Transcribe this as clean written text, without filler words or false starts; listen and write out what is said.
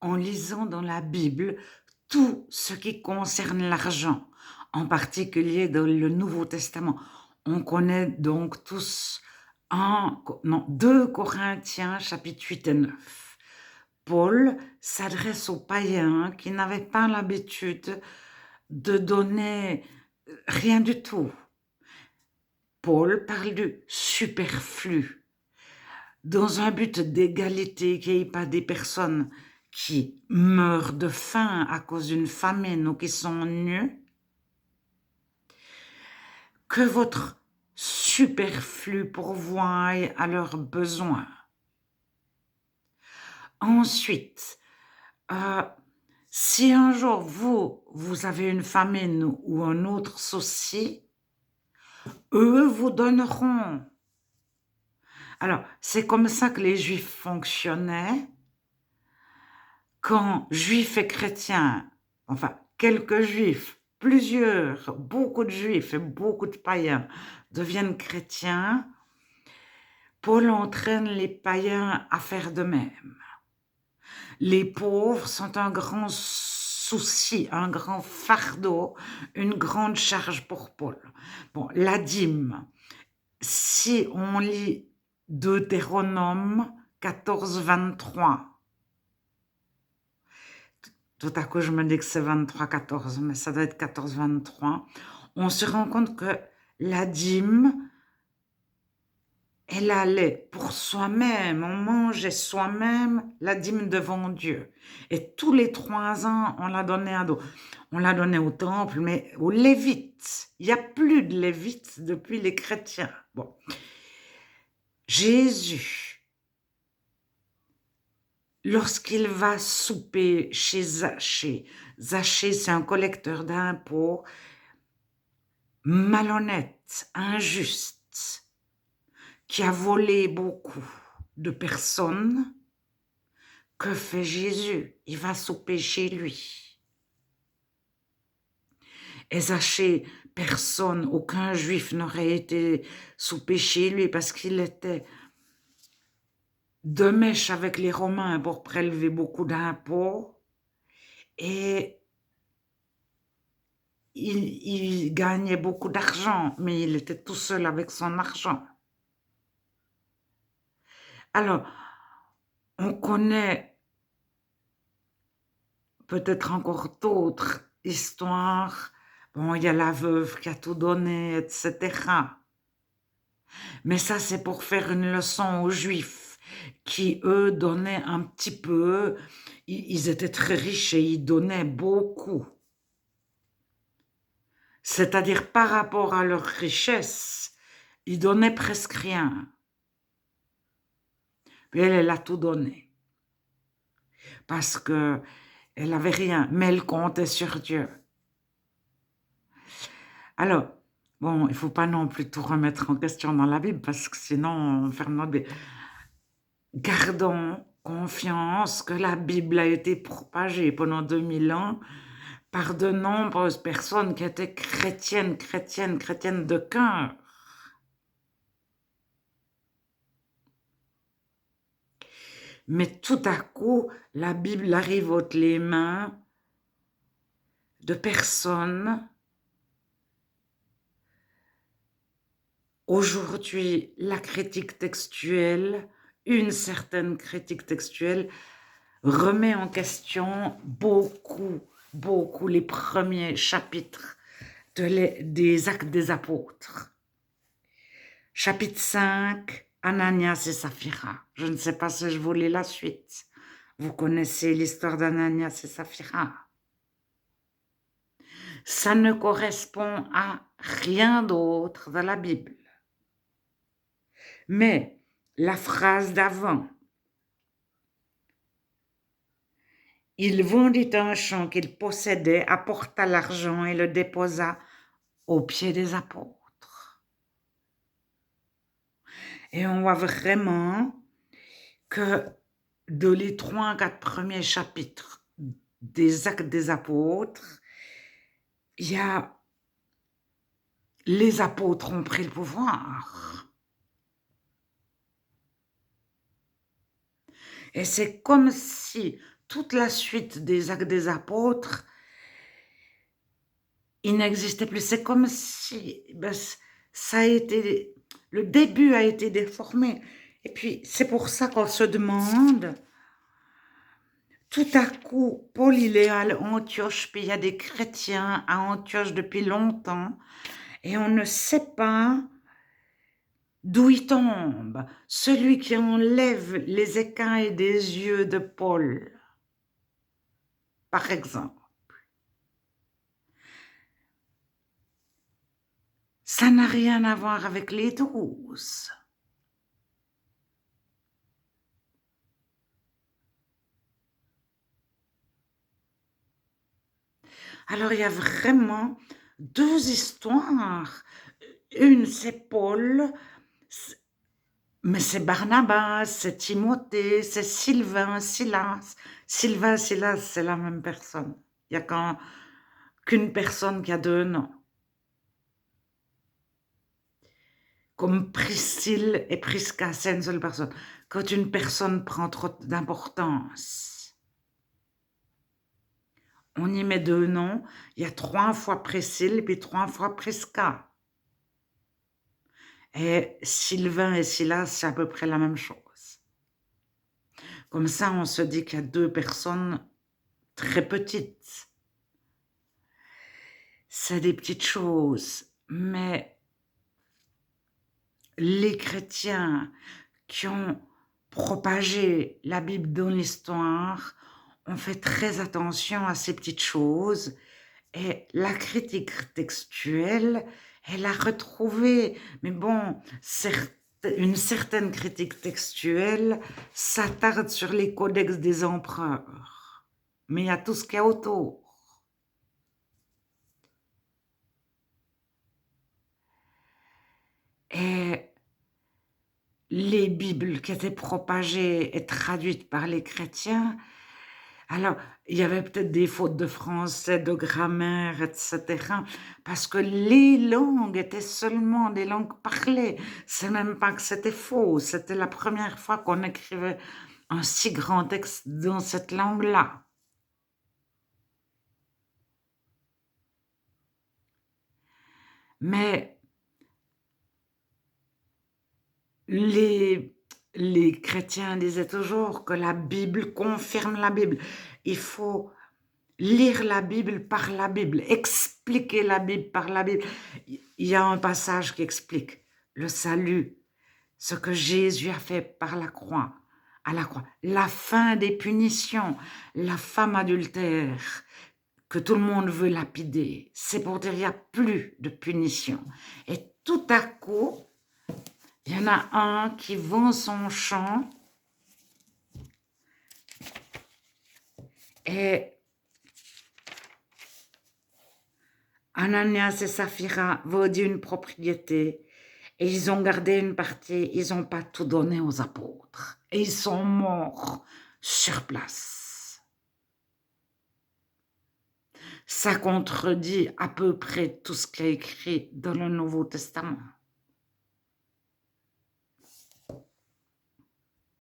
en lisant dans la Bible tout ce qui concerne l'argent, en particulier dans le Nouveau Testament. On connaît donc tous 2 Corinthiens chapitre 8 et 9. Paul s'adresse aux païens qui n'avaient pas l'habitude de donner rien du tout. Paul parle du superflu, dans un but d'égalité, qu'il n'y ait pas des personnes qui meurent de faim à cause d'une famine ou qui sont nues, que votre superflu pourvoie à leurs besoins. Ensuite, si un jour vous avez une famine ou un autre souci, eux vous donneront. Alors, c'est comme ça que les Juifs fonctionnaient. Quand Juifs et chrétiens, enfin quelques Juifs, plusieurs, beaucoup de Juifs et beaucoup de païens deviennent chrétiens, Paul entraîne les païens à faire de même. Les pauvres sont un grand souci, un grand fardeau, une grande charge pour Paul. Bon, la dîme, si on lit Deutéronome 14, 23, tout à coup je me dis que c'est 23, 14, mais ça doit être 14, 23, on se rend compte que la dîme, elle allait pour soi-même, on mangeait soi-même la dîme devant Dieu. Et tous les 3 ans, on la donnait à d'autres. On la donnait au temple, mais aux Lévites. Il n'y a plus de Lévites depuis les chrétiens. Bon. Jésus, lorsqu'il va souper chez Zachée, Zachée, c'est un collecteur d'impôts, malhonnête, injuste, qui a volé beaucoup de personnes. Que fait Jésus? Il va souper chez lui. Et Zachée, personne, aucun juif n'aurait été souper chez lui parce qu'il était de mèche avec les Romains pour prélever beaucoup d'impôts et il gagnait beaucoup d'argent, mais il était tout seul avec son argent. Alors, on connaît peut-être encore d'autres histoires. Bon, il y a la veuve qui a tout donné, etc. Mais ça, c'est pour faire une leçon aux Juifs qui, eux, donnaient un petit peu. Ils étaient très riches et ils donnaient beaucoup. C'est-à-dire, par rapport à leur richesse, ils donnaient presque rien. Puis elle a tout donné. Parce qu'elle n'avait rien, mais elle comptait sur Dieu. Alors, bon, il ne faut pas non plus tout remettre en question dans la Bible, parce que sinon, on ferme notre Bible. Gardons confiance que la Bible a été propagée pendant 2000 ans par de nombreuses personnes qui étaient chrétiennes de cœur. Mais tout à coup, la Bible arrive entre les mains de personnes. Aujourd'hui, la critique textuelle, une certaine critique textuelle, remet en question beaucoup les premiers chapitres des Actes des Apôtres. Chapitre 5, Ananias et Saphira. Je ne sais pas si je vous lis la suite. Vous connaissez l'histoire d'Ananias et Saphira. Ça ne correspond à rien d'autre dans la Bible. Mais la phrase d'avant, il vendit un champ qu'il possédait, apporta l'argent et le déposa aux pieds des apôtres. Et on voit vraiment que dans les 3 4 premiers chapitres des Actes des Apôtres, il y a les apôtres ont pris le pouvoir. Et c'est comme si toute la suite des Actes des Apôtres, il n'existait plus. C'est comme si ça a été, le début a été déformé. Et puis, c'est pour ça qu'on se demande, tout à coup, Paul, il est à Antioche, puis il y a des chrétiens à Antioche depuis longtemps, et on ne sait pas d'où il tombe. Celui qui enlève les écailles des yeux de Paul, par exemple. Ça n'a rien à voir avec les 12. Alors, il y a vraiment deux histoires. Une, c'est Paul, mais c'est Barnabas, c'est Timothée, c'est Sylvain, Silas. Sylvain, Silas, c'est la même personne. Il n'y a qu'une personne qui a deux noms. Comme Priscille et Prisca, c'est une seule personne. Quand une personne prend trop d'importance, on y met deux noms. Il y a 3 fois Priscille et puis 3 fois Prisca. Et Sylvain et Silas, c'est à peu près la même chose. Comme ça, on se dit qu'il y a deux personnes très petites. C'est des petites choses, mais les chrétiens qui ont propagé la Bible dans l'histoire ont fait très attention à ces petites choses, et la critique textuelle, elle a retrouvé, mais bon, une certaine critique textuelle s'attarde sur les codex des empereurs, mais il y a tout ce qu'il y a autour. Et les Bibles qui étaient propagées et traduites par les chrétiens, alors, il y avait peut-être des fautes de français, de grammaire, etc. Parce que les langues étaient seulement des langues parlées. C'est même pas que c'était faux. C'était la première fois qu'on écrivait un si grand texte dans cette langue-là. Mais les chrétiens disaient toujours que la Bible confirme la Bible. Il faut lire la Bible par la Bible, expliquer la Bible par la Bible. Il y a un passage qui explique le salut, ce que Jésus a fait par la croix, à la croix, la fin des punitions, la femme adultère que tout le monde veut lapider. C'est pour dire qu'il n'y a plus de punition. Et tout à coup, il y en a un qui vend son champ et Ananias et Saphira vendent une propriété et ils ont gardé une partie, ils n'ont pas tout donné aux apôtres et ils sont morts sur place. Ça contredit à peu près tout ce qui est écrit dans le Nouveau Testament.